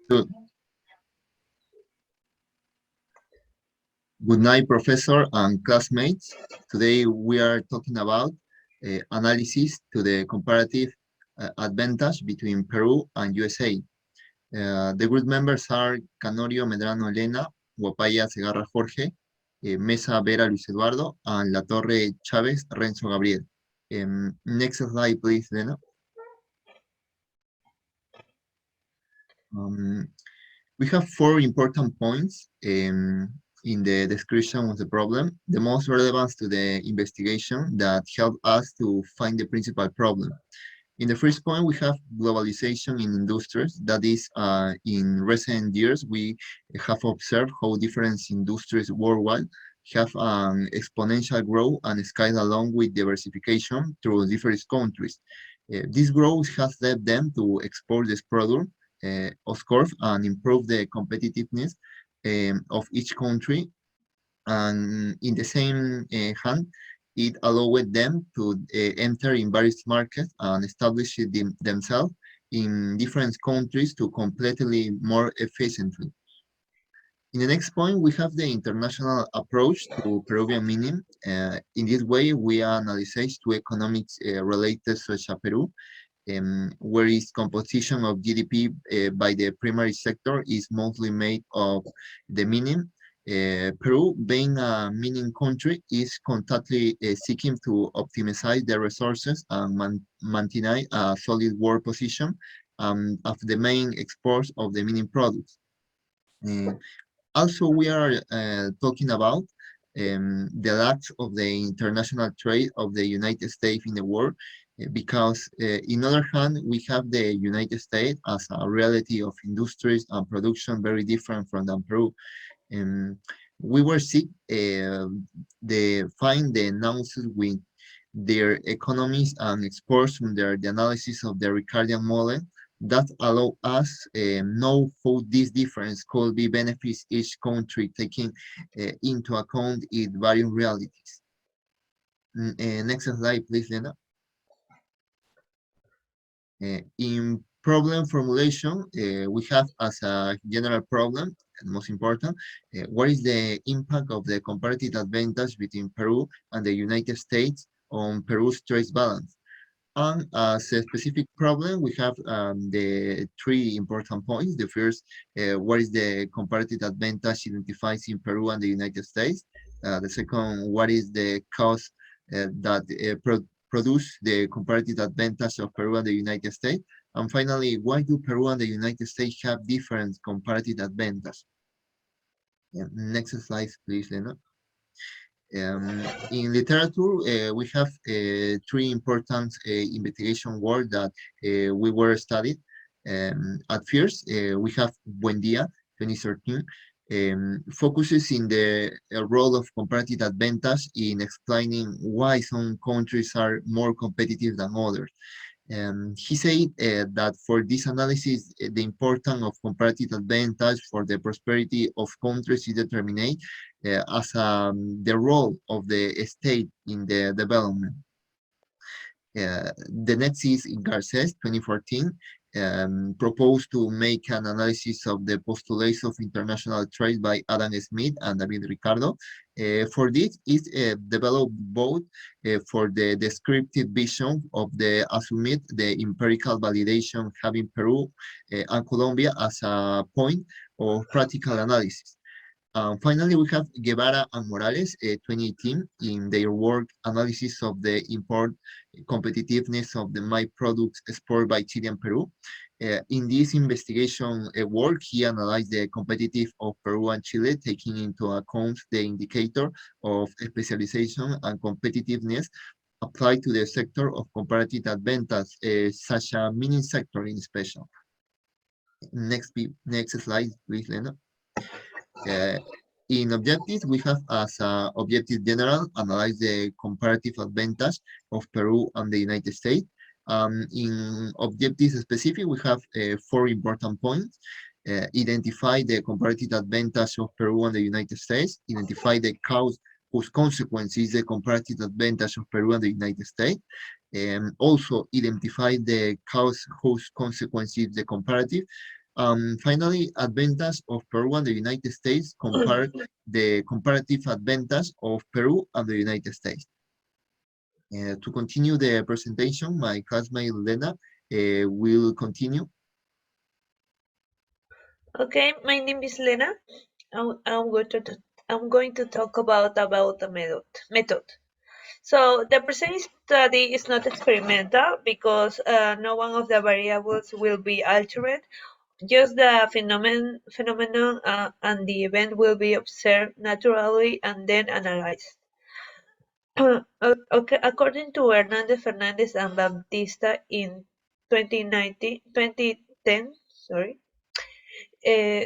Good. Good night, professor and classmates. Today we are talking about analysis to the comparative advantage between Peru and USA. The group members are Canorio, Medrano, Lena, Huapaya, Segarra, Jorge, Meza, Vera, Luis Eduardo, and Latorre, Chávez, Renzo, Gabriel. Next slide, please, Lena. Um, We have four important points in the description of the problem, the most relevant to the investigation that help us to find the principal problem. In the first point, we have globalization in industries. That is, in recent years, we have observed how different industries worldwide have an exponential growth and scale along with diversification through different countries. This growth has led them to export this product, of course, and improve the competitiveness of each country. And in the same hand, it allowed them to enter in various markets and establish themselves in different countries to completely more efficiently. In the next point, we have the international approach to Peruvian mining. In this way, we analyze two economics related such as Peru, where its composition of GDP by the primary sector is mostly made of the mining. Peru, being a mining country, is constantly seeking to optimize the resources and maintain a solid world position of the main exports of the mining products. Uh, Also, we are talking about the lack of the international trade of the United States in the world, because in other hand, we have the United States as a reality of industries and production very different from than Peru. Um, we were sick the find the announcements with their economies and exports under the analysis of the Ricardian model that allow us know how this difference could be benefits each country taking into account its various realities. Next slide, please, Lena. In problem formulation, we have as a general problem, and most important, what is the impact of the comparative advantage between Peru and the United States on Peru's trade balance? And as a specific problem, we have the three important points. The first, what is the comparative advantage identified in Peru and the United States? The second, what is the cause that produce the comparative advantage of Peru and the United States? And finally, why do Peru and the United States have different comparative advantage? Next slide, please, Lena. In literature, we have three important investigation work that we were studied. At first, we have Buendia, 2013, focuses in the role of comparative advantage in explaining why some countries are more competitive than others. He said that for this analysis, the importance of comparative advantage for the prosperity of countries is determined as the role of the state in the development. The next is in Garces, 2014, proposed to make an analysis of the postulates of international trade by Adam Smith and David Ricardo. For this, it developed both for the descriptive vision of the assumed the empirical validation having Peru and Colombia as a point of practical analysis. Finally, we have Guevara and Morales, 2018, in their work analysis of the import competitiveness of the my products exported by Chile and Peru. In this investigation work, he analyzed the competitive of Peru and Chile, taking into account the indicator of specialization and competitiveness applied to the sector of comparative advantage, such a mining sector in special. Next slide, please, Lena. Uh, in objectives, we have as objective general, analyze the comparative advantage of Peru and the United States. In objectives specific, we have four important points. Identify the comparative advantage of Peru and the United States. Identify the cause whose consequence is the comparative advantage of Peru and the United States. Also identify the cause whose consequence is the comparative. Finally, advantage of Peru and the United States compared the comparative advantage of Peru and the United States. To continue the presentation, my classmate Lena will continue. Okay, my name is Lena. I'm going to talk about the method. So the present study is not experimental because no one of the variables will be altered. Just the phenomenon and the event will be observed naturally and then analyzed. Okay, according to Hernandez Fernandez and Baptista in 2010, sorry, uh,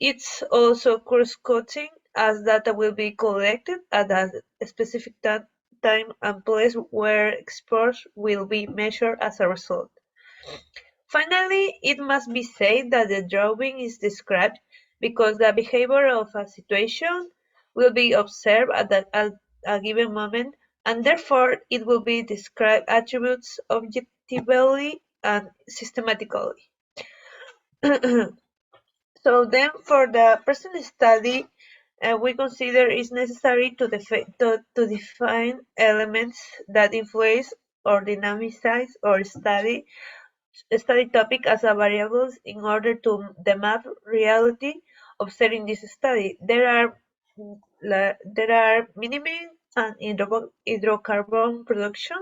it's also cross-cutting as data will be collected at a specific time and place where exports will be measured as a result. Finally, it must be said that the drawing is described because the behavior of a situation will be observed at a given moment, and therefore it will be described attributes objectively and systematically. So then for the present study, we consider it's necessary to define elements that influence or dynamicize or study topic as a variables in order to the map reality observed in this study. There are minimum and hydrocarbon production,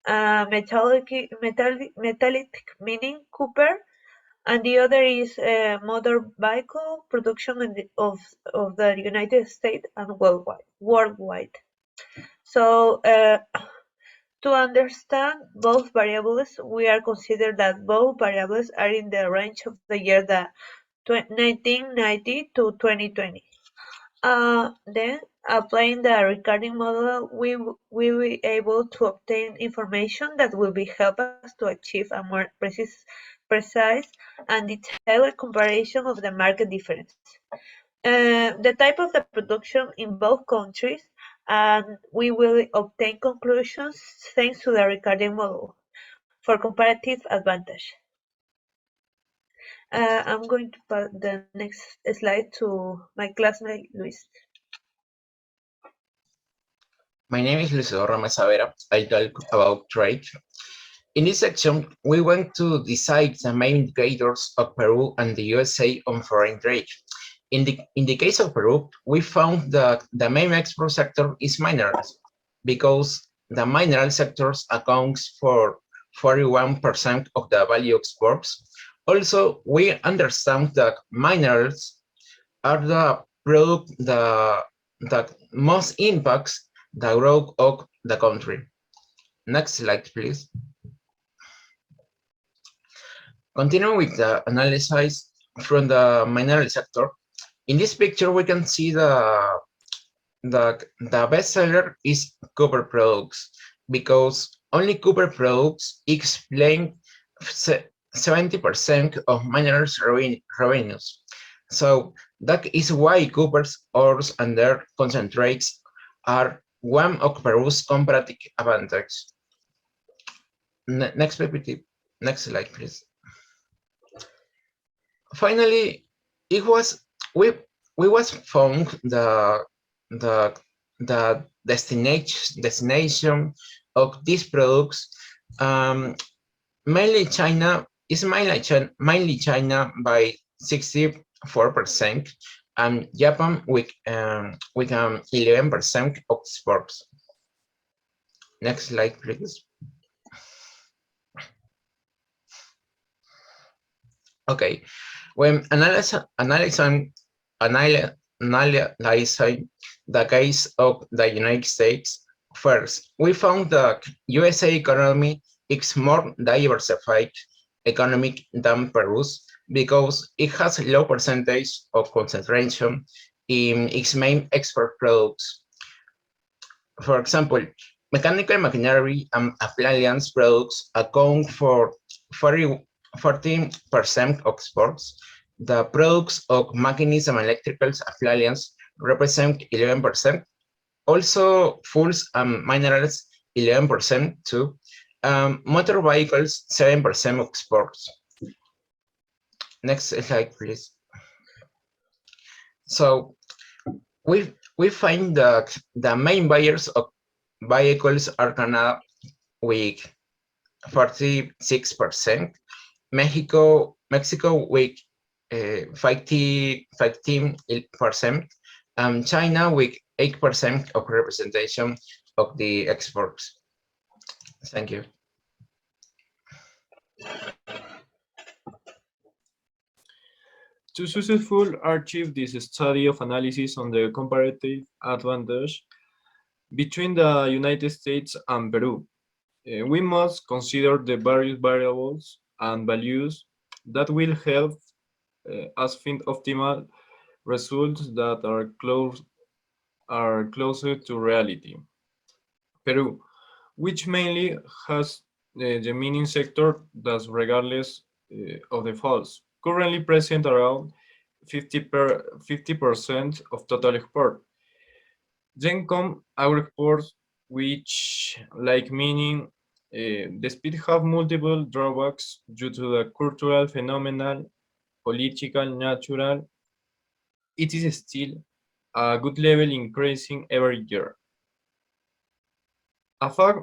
metallic meaning copper, and the other is motor vehicle production of the United States and worldwide. So to understand both variables, we are consider that both variables are in the range of the year 1990 to 2020. Then, applying the recording model, we will be able to obtain information that will be help us to achieve a more precise and detailed comparison of the market difference. The type of the production in both countries, and we will obtain conclusions thanks to the recording model for comparative advantage. I'm going to pass the next slide to my classmate Luis. My name is Meza Vera. I talk about trade. In this section, we want to decide the main indicators of Peru and the USA on foreign trade. In the case of Peru, we found that the main export sector is minerals, because the mineral sectors accounts for 41% of the value exports. Also, we understand that minerals are the product that most impacts the growth of the country. Next slide, please. Continuing with the analysis from the mineral sector, in this picture we can see the best seller is copper products, because only copper products explain 70% of minerals revenues. So that is why copper's ores and their concentrates are one of Peru's comparative advantage. Next PPT. Next slide, please. Finally, it was we was found the destination of these products. Mainly China by 64%, and Japan with 11% of exports. Next slide, please. Okay, when analyzing the case of the United States, first, we found that USA economy is more diversified economic than Peru's, because it has a low percentage of concentration in its main export products. For example, mechanical machinery and appliance products account for 14% of exports. The products of mechanism and electrical appliance represent 11%. Also, foods and minerals, 11% too. Motor vehicles, 7% of exports. Next slide, please. So we find that the main buyers of vehicles are Canada with 46%, Mexico with 15%, and China with 8% of representation of the exports. Thank you. To successfully achieve this study of analysis on the comparative advantage between the United States and Peru, we must consider the various variables and values that will help us find optimal results that are closer to reality. Peru, which mainly has the mining sector that regardless of the falls, currently present around 50% of total export. Then come our exports, which, like mining, the speed have multiple drawbacks due to the cultural, phenomenal, political, natural. It is still a good level increasing every year. A fact,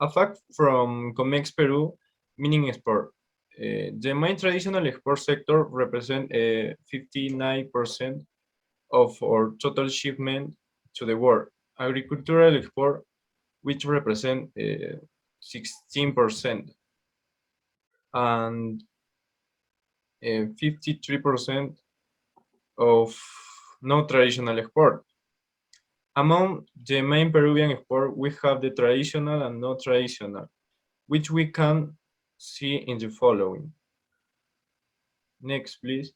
a fact from Comex Peru, mining export. The main traditional export sector represent 59% of our total shipment to the world. Agricultural export, which represent 16%, and 53% of non-traditional export. Among the main Peruvian export, we have the traditional and non-traditional, which we can see in the following. Next, please.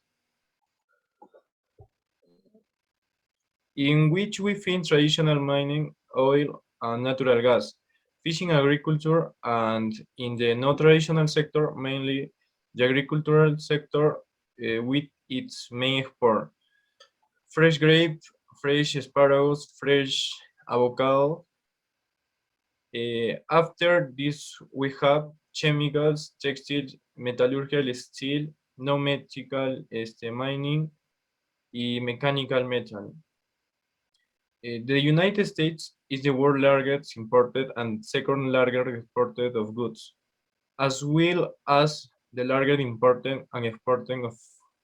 In which we find traditional mining, oil, and natural gas, fishing, agriculture, and in the non-traditional sector, mainly the agricultural sector with its main export. Fresh grape, fresh sparrows, fresh avocado. After this, we have chemicals, textile, metallurgical, steel, non-medical mining, y mechanical metal. The United States is the world largest imported and second largest exported of goods, as well as the largest importing and exporting of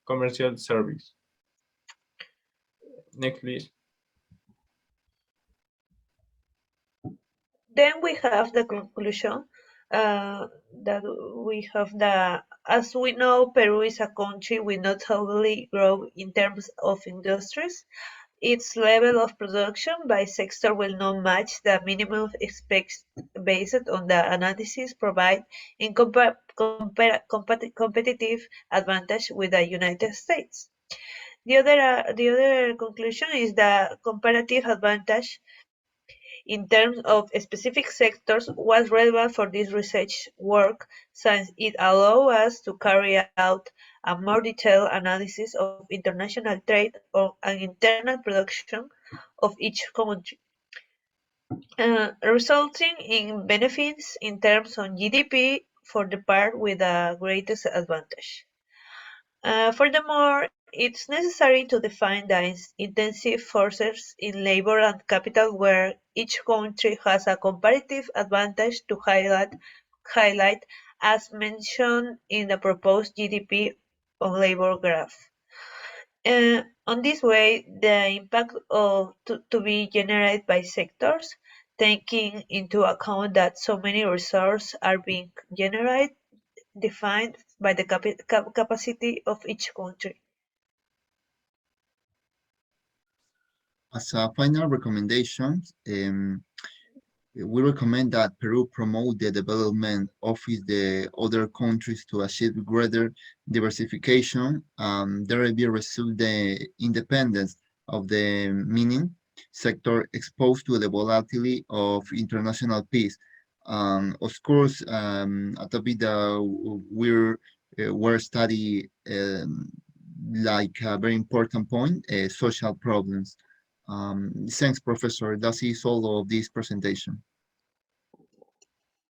commercial service. Next, please. Then we have the conclusion that we have as we know, Peru is a country with not heavily grow in terms of industries. Its level of production by sector will not match the minimum expected based on the analysis provided in competitive advantage with the United States. The other conclusion is the comparative advantage in terms of specific sectors was relevant for this research work since it allows us to carry out a more detailed analysis of international trade or an internal production of each country, resulting in benefits in terms of GDP for the part with the greatest advantage. Furthermore, it's necessary to define the intensive forces in labor and capital where each country has a comparative advantage to highlight as mentioned in the proposed GDP on labor graph. On this way, the impact to be generated by sectors, taking into account that so many resources are being generated, defined by the capacity of each country. As a final recommendation, we recommend that Peru promote the development of the other countries to achieve greater diversification. There will be result the independence of the mining sector exposed to the volatility of international peace. Of course, at the bit we're study like a very important point, social problems. Thanks, Professor. That is all of this presentation.